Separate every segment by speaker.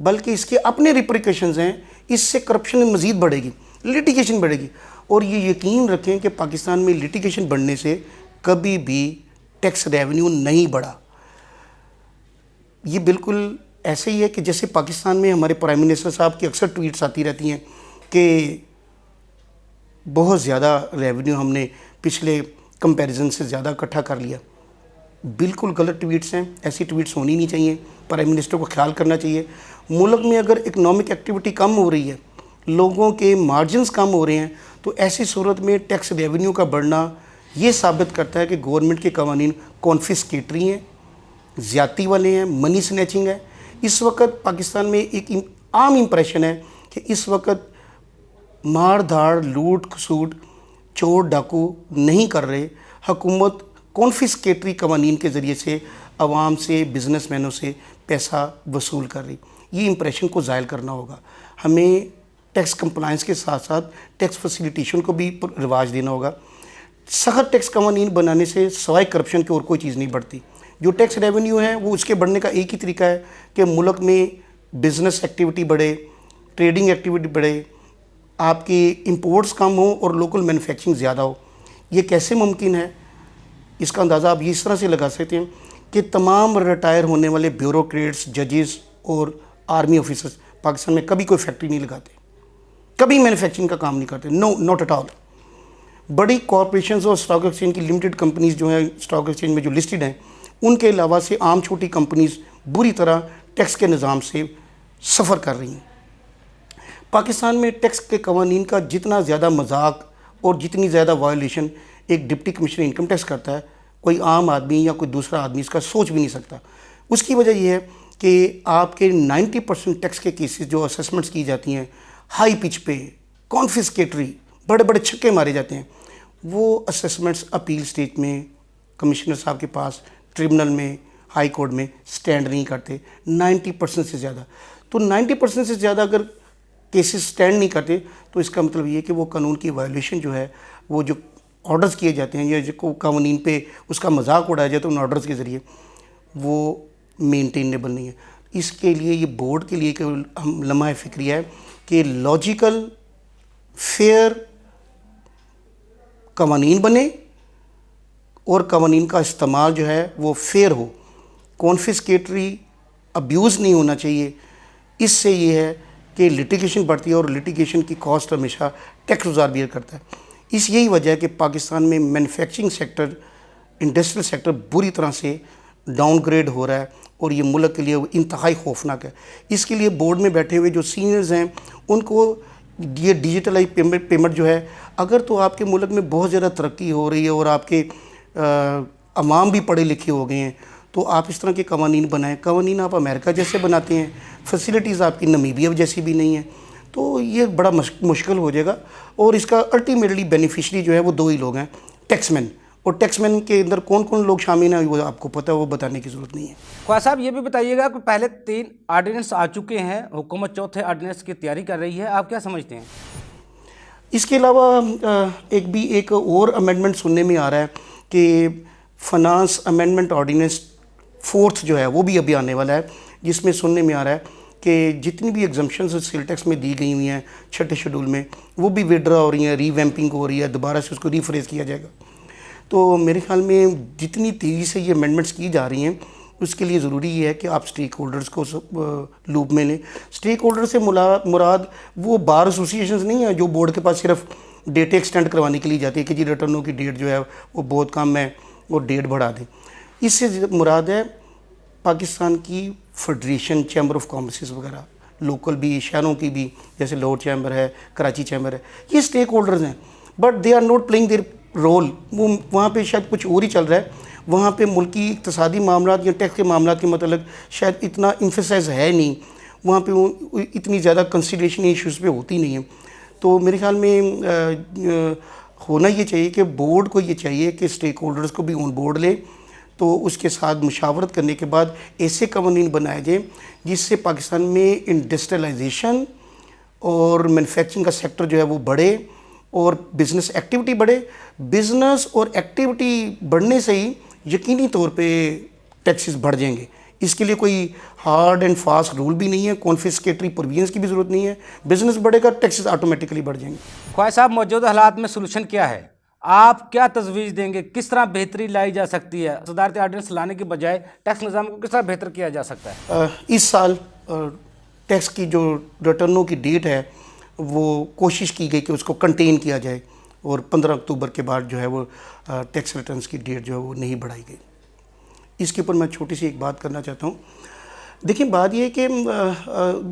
Speaker 1: بلکہ اس کے اپنے ریپریکیشنز ہیں. اس سے کرپشن مزید بڑھے گی, لٹیگیشن بڑھے گی. اور یہ یقین رکھیں کہ پاکستان میں لٹیگیشن بڑھنے سے کبھی بھی ٹیکس ریونیو نہیں بڑھا. یہ بالکل ایسے ہی ہے کہ جیسے پاکستان میں ہمارے پرائم منسٹر صاحب کی اکثر ٹویٹس آتی رہتی ہیں کہ بہت زیادہ ریونیو ہم نے پچھلے کمپیریزن سے زیادہ اکٹھا کر لیا. بالکل غلط ٹویٹس ہیں, ایسی ٹویٹس ہونی نہیں چاہیے. پرائم منسٹر کو خیال کرنا چاہیے ملک میں اگر اکنامک ایکٹیویٹی کم ہو رہی ہے, لوگوں کے مارجنز کم ہو رہے ہیں, تو ایسی صورت میں ٹیکس ریونیو کا بڑھنا یہ ثابت کرتا ہے کہ گورنمنٹ کے قوانین کانفسکیٹری ہیں, زیادتی والے ہیں, منی سنیچنگ ہے. اس وقت پاکستان میں ایک عام امپریشن ہے کہ اس وقت مار دھاڑ, لوٹ کھسوٹ, چور ڈاکو نہیں کر رہے. حکومت کانفسکیٹری قوانین کے ذریعے سے عوام سے, بزنس مینوں سے پیسہ وصول کر رہی. یہ امپریشن کو زائل کرنا ہوگا. ہمیں ٹیکس کمپلائنس کے ساتھ ساتھ ٹیکس فیسیلیٹیشن کو بھی رواج دینا ہوگا. سخت ٹیکس قوانین بنانے سے سوائے کرپشن کی اور کوئی چیز نہیں بڑھتی. جو ٹیکس ریونیو ہے وہ اس کے بڑھنے کا ایک ہی طریقہ ہے کہ ملک میں بزنس ایکٹیویٹی بڑھے, ٹریڈنگ ایکٹیویٹی بڑھے, آپ کی امپورٹس کم ہوں اور لوکل مینوفیکچرنگ زیادہ ہو. یہ کیسے ممکن ہے؟ اس کا اندازہ آپ اس طرح سے لگا سکتے ہیں کہ تمام ریٹائر ہونے والے بیوروکریٹس, ججز اور آرمی آفیسرز پاکستان میں کبھی کوئی فیکٹری نہیں لگاتے, کبھی مینوفیکچرنگ کا کام نہیں کرتے. نو, ناٹ ایٹ آل. بڑی کارپوریشنز اور اسٹاک ایکسچینج کی لمیٹڈ کمپنیز جو ہیں اسٹاک ایکسچینج میں جو لسٹڈ ہیں, ان کے علاوہ سے عام چھوٹی کمپنیز بری طرح ٹیکس کے نظام سے سفر کر رہی ہیں. پاکستان میں ٹیکس کے قوانین کا جتنا زیادہ مذاق اور جتنی زیادہ وائلیشن ایک ڈپٹی کمشنر انکم ٹیکس کرتا ہے, کوئی عام آدمی یا کوئی دوسرا آدمی اس کا سوچ بھی نہیں سکتا. اس کی وجہ یہ ہے کہ آپ کے 90% ٹیکس کے کیسز جو اسیسمنٹس کی جاتی ہیں ہائی پچ پہ, کانفسکیٹری, بڑے بڑے چھکے مارے جاتے ہیں, وہ اسیسمنٹس اپیل سٹیج میں کمشنر صاحب کے پاس, ٹریبونل میں, ہائی کورٹ میں سٹینڈ نہیں کرتے. 90% سے زیادہ. تو 90% سے زیادہ اگر کیسز سٹینڈ نہیں کرتے تو اس کا مطلب یہ ہے کہ وہ قانون کی وائلیشن جو ہے, وہ جو آرڈرز کیے جاتے ہیں یا جو قوانین پہ اس کا مذاق اڑایا جاتا ہے ان آرڈرز کے ذریعے, وہ مینٹینیبل نہیں ہے. اس کے لیے یہ بورڈ کے لیے ایک لمحہ فکریہ ہے کہ لاجیکل, فیئر قوانین بنے اور قوانین کا استعمال جو ہے وہ فیئر ہو, کانفسکیٹری ابیوز نہیں ہونا چاہیے. اس سے یہ ہے کہ لٹیگیشن بڑھتی ہے اور لٹیگیشن کی کاسٹ ہمیشہ ٹیکس گزار بیئر کرتا ہے. اس یہی وجہ ہے کہ پاکستان میں مینوفیکچرنگ سیکٹر, انڈسٹریل سیکٹر بری طرح سے ڈاؤن گریڈ ہو رہا ہے اور یہ ملک کے لیے انتہائی خوفناک ہے. اس کے لیے بورڈ میں بیٹھے ہوئے جو سینئرز ہیں ان کو یہ ڈیجیٹلائی پیمنٹ جو ہے, اگر تو آپ کے ملک میں بہت زیادہ ترقی ہو رہی ہے اور آپ کے عوام بھی پڑھے لکھے ہو گئے ہیں, تو آپ اس طرح کے قوانین بنائیں. قوانین آپ امریکہ جیسے بناتے ہیں, فیسیلیٹیز آپ کی نمیبیا جیسی بھی نہیں ہیں, تو یہ بڑا مشکل ہو جائے گا. اور اس کا الٹیمیٹلی بینیفیشری جو ہے وہ دو ہی لوگ ہیں, ٹیکس مین. اور ٹیکس مین کے اندر کون کون لوگ شامل ہیں وہ آپ کو پتہ ہے, وہ بتانے کی ضرورت نہیں ہے.
Speaker 2: خواجہ صاحب یہ بھی بتائیے گا کہ پہلے 3 آرڈیننس آ چکے ہیں, حکومت چوتھے آرڈیننس کی تیاری کر رہی ہے, آپ کیا سمجھتے ہیں؟
Speaker 1: اس کے علاوہ ایک اور امینڈمنٹ سننے میں آ رہا ہے کہ فنانس امینڈمنٹ آرڈیننس 4 جو ہے وہ بھی ابھی آنے والا ہے, جس میں سننے میں آ رہا ہے کہ جتنی بھی ایگزمپشنز سیل ٹیکس میں دی گئی ہوئی ہیں چھٹے شیڈول میں, وہ بھی وڈرا ہو رہی ہیں, ری ویمپنگ ہو رہی ہے, دوبارہ سے اس کو ریفریز کیا جائے گا. تو میرے خیال میں جتنی تیزی سے یہ امینڈمنٹس کی جا رہی ہیں اس کے لیے ضروری یہ ہے کہ آپ سٹیک ہولڈرز کو لوپ میں لیں. سٹیک ہولڈر سے مراد وہ بار ایسوسیشنز نہیں ہیں جو بورڈ کے پاس صرف ڈیٹ ایکسٹینڈ کروانے کے لیے جاتی ہے کہ جی ریٹرنوں کی ڈیٹ جو ہے وہ بہت کم ہے, وہ ڈیٹ بڑھا دیں. اس سے مراد ہے پاکستان کی فیڈریشن, چیمبر آف کامرسز وغیرہ, لوکل بھی, شہروں کی بھی, جیسے لاہور چیمبر ہے, کراچی چیمبر ہے, یہ سٹیک ہولڈرز ہیں. But they are not playing their role. وہ وہاں پہ شاید کچھ اور ہی چل رہا ہے. وہاں پہ ملکی اقتصادی معاملات یا ٹیکس کے معاملات کے متعلق شاید اتنا امفیسائز ہے نہیں, وہاں پہ اتنی زیادہ کنسیڈریشن ایشوز پہ ہوتی نہیں ہے. تو میرے خیال میں ہونا یہ چاہیے کہ بورڈ کو یہ چاہیے کہ سٹیک ہولڈرز کو بھی آن بورڈ لے, تو اس کے ساتھ مشاورت کرنے کے بعد ایسے قوانین بنائے جائیں جس سے پاکستان میں انڈسٹریلائزیشن اور مینوفیکچرنگ کا سیکٹر جو ہے وہ بڑھے اور بزنس ایکٹیویٹی بڑھے. بزنس اور ایکٹیویٹی بڑھنے سے ہی یقینی طور پہ ٹیکسز بڑھ جائیں گے. اس کے لیے کوئی ہارڈ اینڈ فاسٹ رول بھی نہیں ہے, کانفسکیٹری پروویژنس کی بھی ضرورت نہیں ہے. بزنس بڑھے گا, ٹیکسز آٹومیٹکلی بڑھ جائیں گے.
Speaker 2: خواجہ صاحب موجودہ حالات میں سلوشن کیا ہے؟ آپ کیا تجویز دیں گے؟ کس طرح بہتری لائی جا سکتی ہے؟ صدارتی آرڈیننس لانے کے بجائے ٹیکس نظام کو کس طرح بہتر کیا جا سکتا ہے؟
Speaker 1: اس سال ٹیکس کی جو ریٹرنوں کی ڈیٹ ہے وہ کوشش کی گئی کہ اس کو کنٹین کیا جائے, اور 15 اکتوبر کے بعد جو ہے وہ ٹیکس ریٹرنز کی ڈیٹ جو ہے وہ نہیں بڑھائی گئی. اس کے اوپر میں چھوٹی سی ایک بات کرنا چاہتا ہوں. دیکھیں بات یہ ہے کہ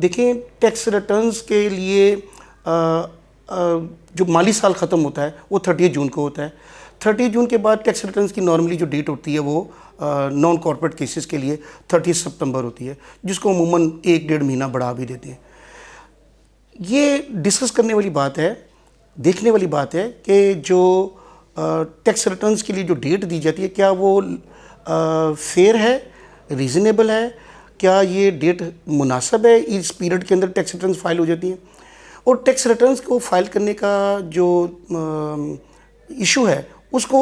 Speaker 1: دیکھیں ٹیکس ریٹرنز کے لیے جو مالی سال ختم ہوتا ہے وہ 30 جون کو ہوتا ہے. 30 جون کے بعد ٹیکس ریٹرنز کی نارملی جو ڈیٹ ہوتی ہے وہ نان کارپوریٹ کیسز کے لیے 30 سپتمبر ہوتی ہے, جس کو عموماً 1-1.5 مہینہ بڑھا بھی دیتے ہیں. یہ ڈسکس کرنے والی بات ہے, دیکھنے والی بات ہے کہ جو ٹیکس ریٹرنز کے لیے جو ڈیٹ دی جاتی ہے کیا وہ فیئر ہے, ریزنیبل ہے, کیا یہ ڈیٹ مناسب ہے, اس پیریڈ کے اندر ٹیکس ریٹرنز فائل ہو جاتی ہیں. اور ٹیکس ریٹرنز کو فائل کرنے کا جو ایشو ہے اس کو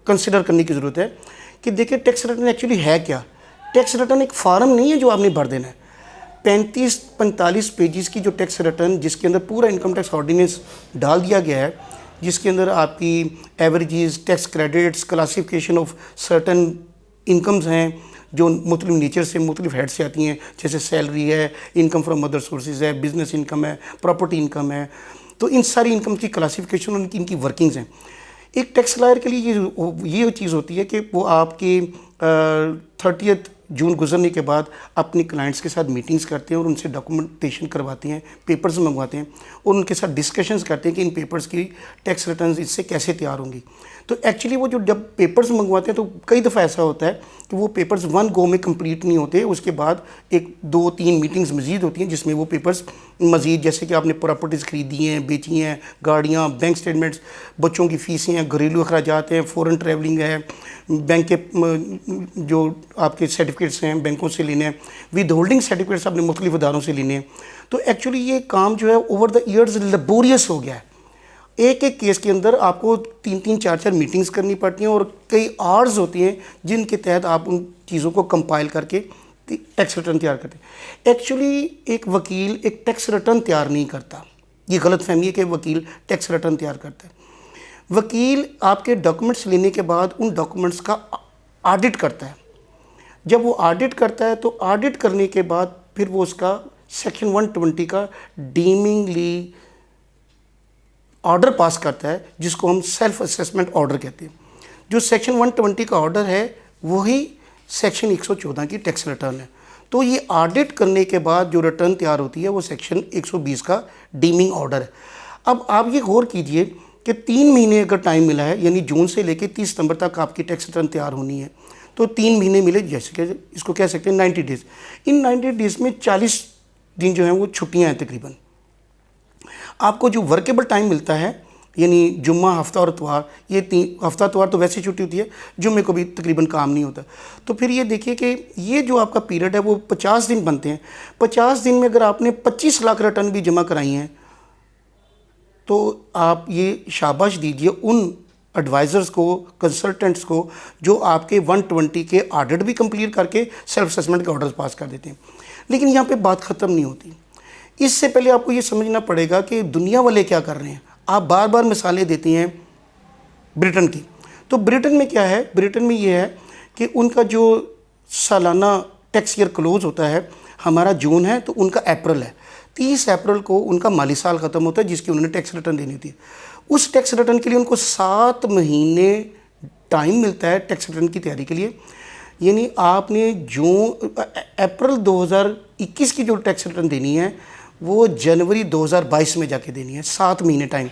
Speaker 1: کنسیڈر کرنے کی ضرورت ہے کہ دیکھیں ٹیکس ریٹرن ایکچولی ہے کیا. ٹیکس ریٹرن ایک فارم نہیں ہے جو آپ نے بھر دینا ہے. 35-45 پیجز کی جو ٹیکس ریٹرن, جس کے اندر پورا انکم ٹیکس آرڈیننس ڈال دیا گیا ہے, جس کے اندر آپ کی averages, tax credits, classification of certain incomes ہیں جو مختلف نیچر سے, مختلف ہیڈ سے آتی ہیں, جیسے سیلری ہے, انکم فرام ادر سورسز ہے, بزنس انکم ہے, پراپرٹی انکم ہے. تو ان ساری انکم کی کلاسیفیکیشن اور ان کی ورکنگز ہیں. ایک ٹیکس لائر کے لیے یہ چیز ہوتی ہے کہ وہ آپ کی 30 جون گزرنے کے بعد اپنے کلائنٹس کے ساتھ میٹنگز کرتے ہیں اور ان سے ڈاکومنٹیشن کرواتے ہیں, پیپرز منگواتے ہیں, اور ان کے ساتھ ڈسکشنز کرتے ہیں کہ ان پیپرز کی ٹیکس ریٹرنز اس سے کیسے تیار ہوں گی. تو ایکچولی وہ جب پیپرز منگواتے ہیں تو کئی دفعہ ایسا ہوتا ہے کہ وہ پیپرز 1 گو میں کمپلیٹ نہیں ہوتے, اس کے بعد 1-2-3 میٹنگز مزید ہوتی ہیں جس میں وہ پیپرز مزید, جیسے کہ آپ نے پراپرٹیز خریدی ہیں, بیچی ہیں, گاڑیاں, بینک سٹیٹمنٹس, بچوں کی فیسیں ہیں, گھریلو اخراجات ہیں, فورن ٹریولنگ ہے, بینک کے جو آپ کے سرٹیفکیٹس ہیں بینکوں سے لینے ہیں, ود ہولڈنگ سرٹیفکیٹس آپ نے مختلف اداروں سے لینے ہیں. تو ایکچولی یہ کام جو ہے اوور دا ایئرز لیبوریس ہو گیا ہے. ایک کیس کے اندر آپ کو 3-4 میٹنگز کرنی پڑتی ہیں اور کئی آرز ہوتی ہیں جن کے تحت آپ ان چیزوں کو کمپائل کر کے ٹیکس ریٹرن تیار کرتے ہیں. ایکچولی ایک وکیل ایک ٹیکس ریٹرن تیار نہیں کرتا. یہ غلط فہمی ہے کہ وکیل ٹیکس ریٹرن تیار کرتا ہے. وکیل آپ کے ڈاکومنٹس لینے کے بعد ان ڈاکومنٹس کا آڈٹ کرتا ہے. جب وہ آڈٹ کرتا ہے تو آڈٹ کرنے کے بعد پھر وہ اس کا سیکشن 120 کا ڈیمنگلی آرڈر پاس کرتا ہے, جس کو ہم سیلف اسیسمنٹ آرڈر کہتے ہیں. جو سیکشن 120 کا آرڈر ہے وہی سیکشن 114 کی ٹیکس ریٹرن ہے. تو یہ آڈٹ کرنے کے بعد جو ریٹرن تیار ہوتی ہے وہ سیکشن 120 کا ڈیمنگ آرڈر ہے. اب آپ یہ غور کیجئے کہ 3 مہینے اگر ٹائم ملا ہے, یعنی جون سے لے کے 30 ستمبر تک آپ کی ٹیکس ریٹرن تیار ہونی ہے, تو 3 مہینے ملے, جیسے کہ اس کو کہہ سکتے ہیں 90 ڈیز. ان 90 ڈیز میں 40 دن جو ہیں وہ چھٹیاں ہیں تقریباً. آپ کو جو ورکیبل ٹائم ملتا ہے, یعنی جمعہ, ہفتہ اور اتوار, یہ 3 ہفتہ اتوار تو ویسے چھٹی ہوتی ہے, جمعے کو بھی تقریباً کام نہیں ہوتا. تو پھر یہ دیکھیے کہ یہ جو آپ کا پیریڈ ہے وہ 50 دن بنتے ہیں. 50 دن میں اگر آپ نے 25 لاکھ ریٹرن بھی جمع کرائی ہیں تو آپ یہ شاباش دیجئے ان ایڈوائزرز کو, کنسلٹنٹس کو جو آپ کے 120 کے آڈٹ بھی کمپلیٹ کر کے سیلف اسیسمنٹ کے آرڈرز پاس کر دیتے ہیں. لیکن یہاں پہ بات ختم نہیں ہوتی. اس سے پہلے آپ کو یہ سمجھنا پڑے گا کہ دنیا والے کیا کر رہے ہیں. آپ بار بار مثالیں دیتی ہیں برٹن کی. تو برٹن میں کیا ہے, برٹن میں یہ ہے کہ ان کا جو سالانہ ٹیکس ایئر کلوز ہوتا ہے, ہمارا جون ہے تو ان کا اپریل ہے. 30 اپریل کو ان کا مالی سال ختم ہوتا ہے جس کی انہوں نے ٹیکس ریٹرن دینی ہوتی ہے. اس ٹیکس ریٹرن کے لیے ان کو 7 مہینے ٹائم ملتا ہے ٹیکس ریٹرن کی تیاری کے لیے. یعنی آپ نے اپریل 2021 کی جو ٹیکس ریٹرن دینی ہے وہ جنوری 2022 میں جا کے دینی ہے. 7 مہینے ٹائم.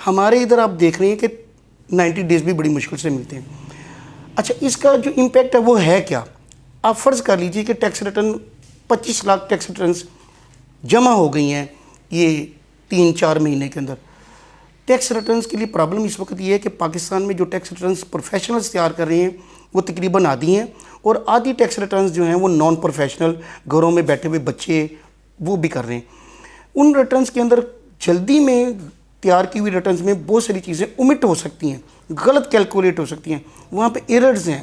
Speaker 1: ہمارے ادھر آپ دیکھ رہے ہیں کہ 90 ڈیز بھی بڑی مشکل سے ملتے ہیں. اچھا, اس کا جو امپیکٹ ہے وہ ہے کیا. آپ فرض کر لیجئے کہ tax return 25 lakh tax returns جمع ہو گئی ہیں یہ 3-4 مہینے کے اندر. ٹیکس ریٹرنز کے لیے پرابلم اس وقت یہ ہے کہ پاکستان میں جو ٹیکس ریٹرنز پروفیشنلز تیار کر رہے ہیں وہ تقریباً آدھی ہیں, اور آدھی ٹیکس ریٹرنز جو ہیں وہ نان پروفیشنل, گھروں میں بیٹھے ہوئے بچے وہ بھی کر رہے ہیں. ان ریٹرنز کے اندر جلدی میں تیار کی ہوئی ریٹرنز میں بہت ساری چیزیں omit ہو سکتی ہیں, غلط کیلکولیٹ ہو سکتی ہیں, وہاں پہ ایررز ہیں.